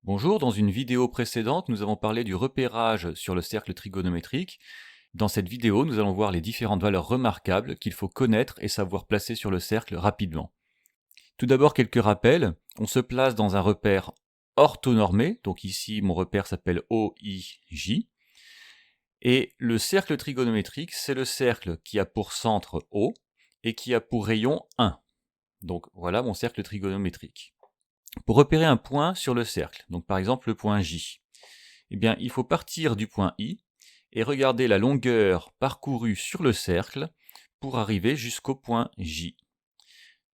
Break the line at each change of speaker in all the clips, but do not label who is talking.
Bonjour, dans une vidéo précédente, nous avons parlé du repérage sur le cercle trigonométrique. Dans cette vidéo, nous allons voir les différentes valeurs remarquables qu'il faut connaître et savoir placer sur le cercle rapidement. Tout d'abord, quelques rappels. On se place dans un repère orthonormé, donc ici mon repère s'appelle OIJ. Et le cercle trigonométrique, c'est le cercle qui a pour centre O et qui a pour rayon 1. Donc voilà mon cercle trigonométrique. Pour repérer un point sur le cercle, donc par exemple le point J, eh bien, il faut partir du point I et regarder la longueur parcourue sur le cercle pour arriver jusqu'au point J.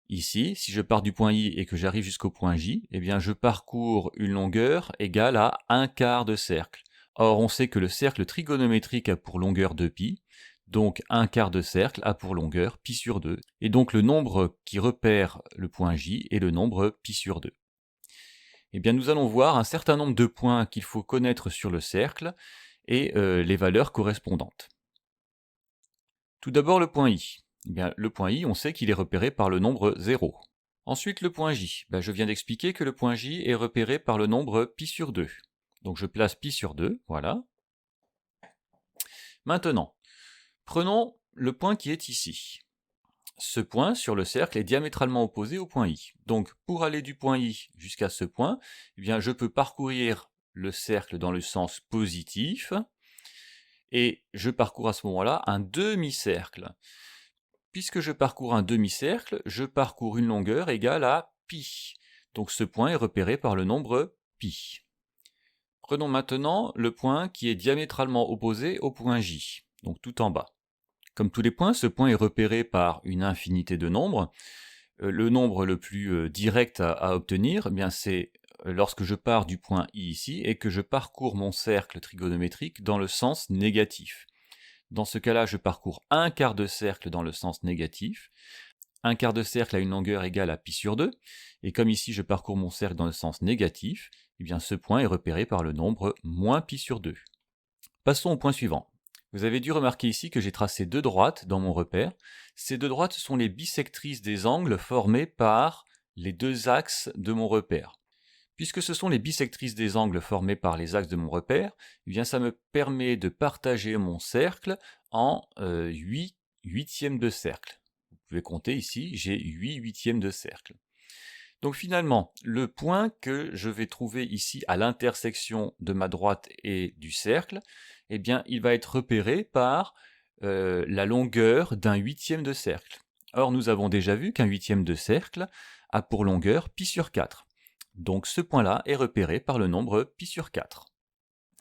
Ici, si je pars du point I et que j'arrive jusqu'au point J, eh bien, je parcours une longueur égale à 1/4 de cercle. Or, on sait que le cercle trigonométrique a pour longueur 2π, donc 1/4 de cercle a pour longueur π sur 2. Et donc le nombre qui repère le point J est le nombre π sur 2. Eh bien, nous allons voir un certain nombre de points qu'il faut connaître sur le cercle et les valeurs correspondantes. Tout d'abord le point I. Eh bien, le point I, on sait qu'il est repéré par le nombre 0. Ensuite le point J. Je viens d'expliquer que le point J est repéré par le nombre π sur 2. Donc je place π sur 2, voilà. Maintenant, prenons le point qui est ici. Ce point sur le cercle est diamétralement opposé au point I. Donc pour aller du point I jusqu'à ce point, eh bien, je peux parcourir le cercle dans le sens positif, et je parcours à ce moment-là un demi-cercle. Puisque je parcours un demi-cercle, je parcours une longueur égale à π. Donc ce point est repéré par le nombre π. Prenons maintenant le point qui est diamétralement opposé au point J, donc tout en bas. Comme tous les points, ce point est repéré par une infinité de nombres. Le nombre le plus direct à obtenir, eh bien c'est lorsque je pars du point I ici et que je parcours mon cercle trigonométrique dans le sens négatif. Dans ce cas-là, je parcours 1/4 de cercle dans le sens négatif. 1/4 de cercle a une longueur égale à π sur 2. Et comme ici, je parcours mon cercle dans le sens négatif, eh bien ce point est repéré par le nombre moins π sur 2. Passons au point suivant. Vous avez dû remarquer ici que j'ai tracé deux droites dans mon repère. Ces deux droites sont les bisectrices des angles formés par les deux axes de mon repère. Puisque ce sont les bisectrices des angles formés par les axes de mon repère, eh bien ça me permet de partager mon cercle en 8 huitièmes de cercle. Vous pouvez compter ici, j'ai 8 huitièmes de cercle. Donc finalement, le point que je vais trouver ici à l'intersection de ma droite et du cercle, eh bien il va être repéré par la longueur d'un huitième de cercle. Or nous avons déjà vu qu'un huitième de cercle a pour longueur π sur 4. Donc ce point-là est repéré par le nombre π sur 4.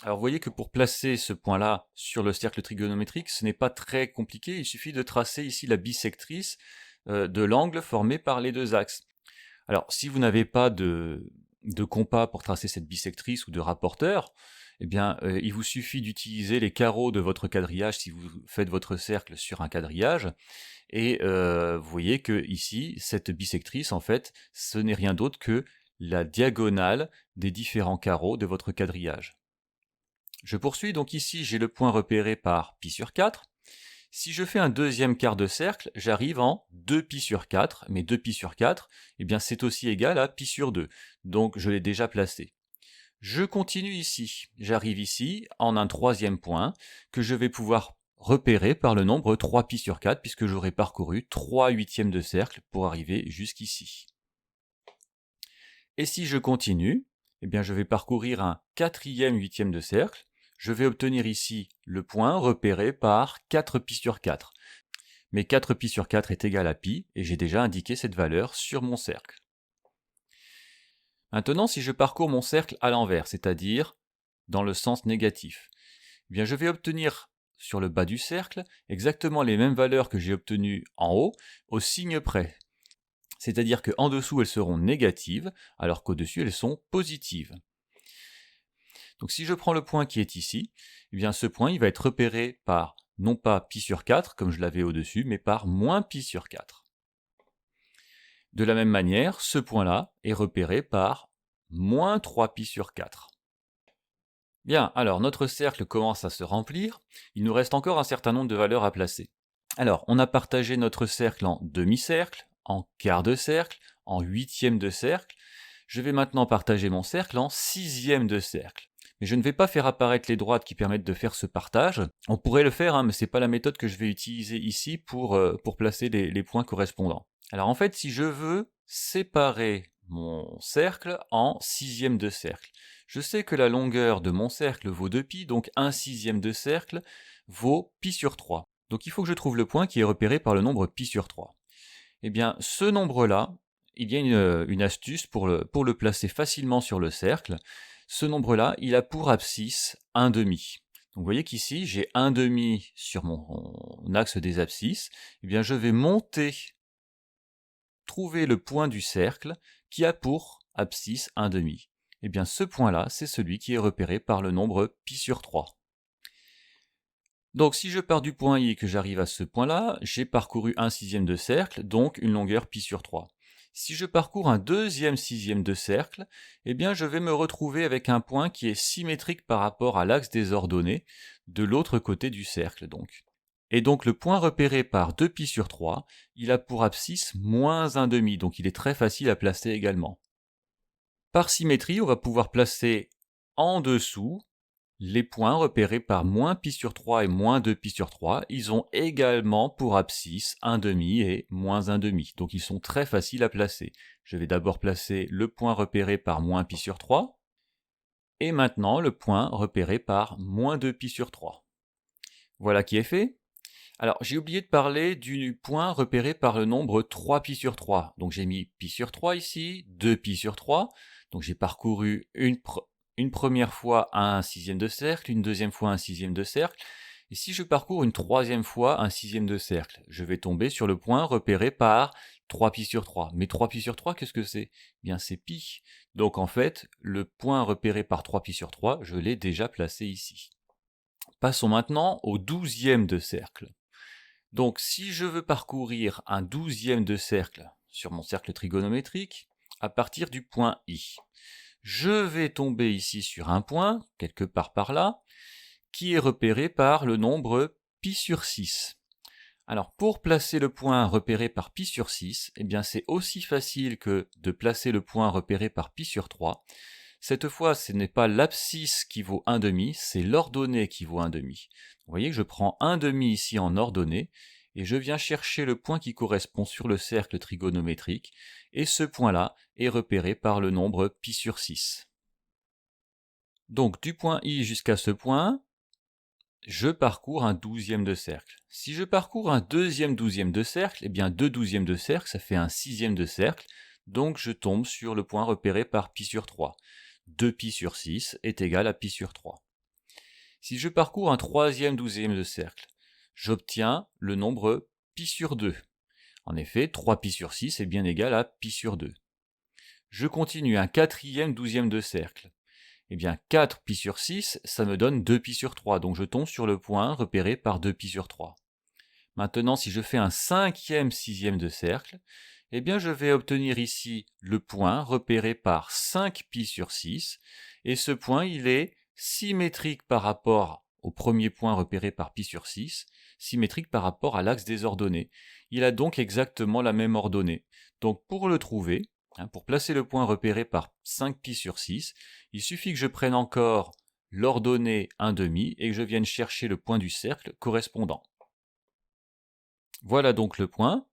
Alors vous voyez que pour placer ce point-là sur le cercle trigonométrique, ce n'est pas très compliqué, il suffit de tracer ici la bisectrice de l'angle formé par les deux axes. Alors si vous n'avez pas de compas pour tracer cette bisectrice ou de rapporteur, eh bien il vous suffit d'utiliser les carreaux de votre quadrillage si vous faites votre cercle sur un quadrillage, et vous voyez que ici, cette bisectrice, en fait, ce n'est rien d'autre que la diagonale des différents carreaux de votre quadrillage. Je poursuis, donc ici j'ai le point repéré par π sur 4. Si je fais un deuxième quart de cercle, j'arrive en 2π sur 4, mais 2π sur 4, eh bien c'est aussi égal à π sur 2, donc je l'ai déjà placé. Je continue ici, j'arrive ici en un troisième point que je vais pouvoir repérer par le nombre 3π sur 4, puisque j'aurai parcouru 3 huitièmes de cercle pour arriver jusqu'ici. Et si je continue, eh bien je vais parcourir un quatrième huitième de cercle. Je vais obtenir ici le point repéré par 4π sur 4. Mais 4π sur 4 est égal à π, et j'ai déjà indiqué cette valeur sur mon cercle. Maintenant, si je parcours mon cercle à l'envers, c'est-à-dire dans le sens négatif, eh bien je vais obtenir sur le bas du cercle exactement les mêmes valeurs que j'ai obtenues en haut, au signe près. C'est-à-dire qu'en dessous elles seront négatives, alors qu'au-dessus elles sont positives. Donc si je prends le point qui est ici, eh bien ce point il va être repéré par non pas π sur 4 comme je l'avais au-dessus, mais par moins π sur 4. De la même manière, ce point-là est repéré par moins 3π sur 4. Bien, alors notre cercle commence à se remplir, il nous reste encore un certain nombre de valeurs à placer. Alors, on a partagé notre cercle en demi-cercle, en quart de cercle, en huitième de cercle. Je vais maintenant partager mon cercle en sixièmes de cercle. Mais je ne vais pas faire apparaître les droites qui permettent de faire ce partage. On pourrait le faire, hein, mais ce n'est pas la méthode que je vais utiliser ici pour placer les points correspondants. Alors en fait, si je veux séparer mon cercle en sixièmes de cercle, je sais que la longueur de mon cercle vaut 2π, donc 1/6 de cercle vaut π sur 3. Donc il faut que je trouve le point qui est repéré par le nombre π sur 3. Eh bien, ce nombre-là, il y a une astuce pour le placer facilement sur le cercle. Ce nombre-là, il a pour abscisse 1/2. Donc vous voyez qu'ici, j'ai 1/2 sur mon axe des abscisses. Eh bien, je vais monter, trouver le point du cercle qui a pour abscisse 1/2. Eh bien, ce point-là, c'est celui qui est repéré par le nombre π sur 3. Donc si je pars du point I et que j'arrive à ce point-là, j'ai parcouru 1/6 de cercle, donc une longueur π sur 3. Si je parcours un deuxième sixième de cercle, eh bien je vais me retrouver avec un point qui est symétrique par rapport à l'axe des ordonnées, de l'autre côté du cercle donc. Et donc le point repéré par 2π sur 3, il a pour abscisse moins 1/2, donc il est très facile à placer également. Par symétrie, on va pouvoir placer en dessous les points repérés par moins π sur 3 et moins 2π sur 3, ils ont également pour abscisse 1/2 et moins 1/2. Donc ils sont très faciles à placer. Je vais d'abord placer le point repéré par moins π sur 3, et maintenant le point repéré par moins 2π sur 3. Voilà qui est fait. Alors j'ai oublié de parler du point repéré par le nombre 3π sur 3. Donc j'ai mis π sur 3 ici, 2π sur 3. Donc j'ai parcouru une première fois 1/6 de cercle, une deuxième fois 1/6 de cercle. Et si je parcours une troisième fois 1/6 de cercle, je vais tomber sur le point repéré par 3π sur 3. Mais 3π sur 3, qu'est-ce que c'est? Bien c'est π. Donc en fait, le point repéré par 3π sur 3, je l'ai déjà placé ici. Passons maintenant au 12e de cercle. Donc si je veux parcourir un 12e de cercle sur mon cercle trigonométrique, à partir du point I, je vais tomber ici sur un point, quelque part par là, qui est repéré par le nombre π sur 6. Alors pour placer le point repéré par π sur 6, eh bien c'est aussi facile que de placer le point repéré par π sur 3. Cette fois, ce n'est pas l'abscisse qui vaut 1/2, c'est l'ordonnée qui vaut 1/2. Vous voyez que je prends 1/2 ici en ordonnée, et je viens chercher le point qui correspond sur le cercle trigonométrique, et ce point-là est repéré par le nombre π sur 6. Donc du point I jusqu'à ce point, je parcours un 12e de cercle. Si je parcours un deuxième 12e de cercle, eh bien 2 12e de cercle, ça fait un 6e de cercle, donc je tombe sur le point repéré par π sur 3. 2π sur 6 est égal à π sur 3. Si je parcours un troisième 12e de cercle, j'obtiens le nombre π sur 2. En effet, 3π sur 6 est bien égal à π sur 2. Je continue un quatrième 12e de cercle. Eh bien 4π sur 6, ça me donne 2π sur 3, donc je tombe sur le point repéré par 2π sur 3. Maintenant, si je fais un cinquième 6e de cercle, eh bien je vais obtenir ici le point repéré par 5π sur 6, et ce point il est symétrique par rapport au premier point repéré par π sur 6, symétrique par rapport à l'axe des ordonnées. Il a donc exactement la même ordonnée. Donc pour le trouver, pour placer le point repéré par 5π sur 6, il suffit que je prenne encore l'ordonnée 1/2 et que je vienne chercher le point du cercle correspondant. Voilà donc le point.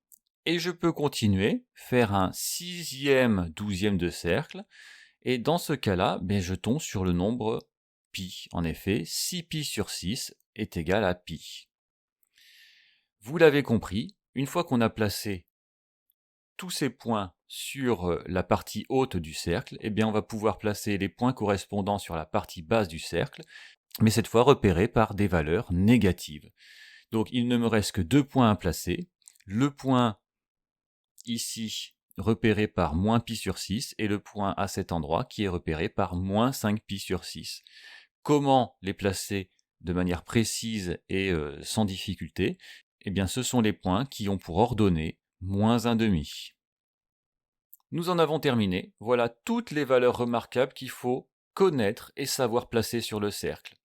Et je peux continuer, faire un sixième 12e de cercle, et dans ce cas-là, je tombe sur le nombre π. En effet, 6π sur 6 est égal à π. Vous l'avez compris, une fois qu'on a placé tous ces points sur la partie haute du cercle, on va pouvoir placer les points correspondants sur la partie basse du cercle, mais cette fois repérés par des valeurs négatives. Donc il ne me reste que 2 points à placer, le point ici repéré par moins π sur 6 et le point à cet endroit qui est repéré par moins 5π sur 6. Comment les placer de manière précise et sans difficulté? Eh bien ce sont les points qui ont pour ordonnée moins 1/2. Nous en avons terminé. Voilà toutes les valeurs remarquables qu'il faut connaître et savoir placer sur le cercle.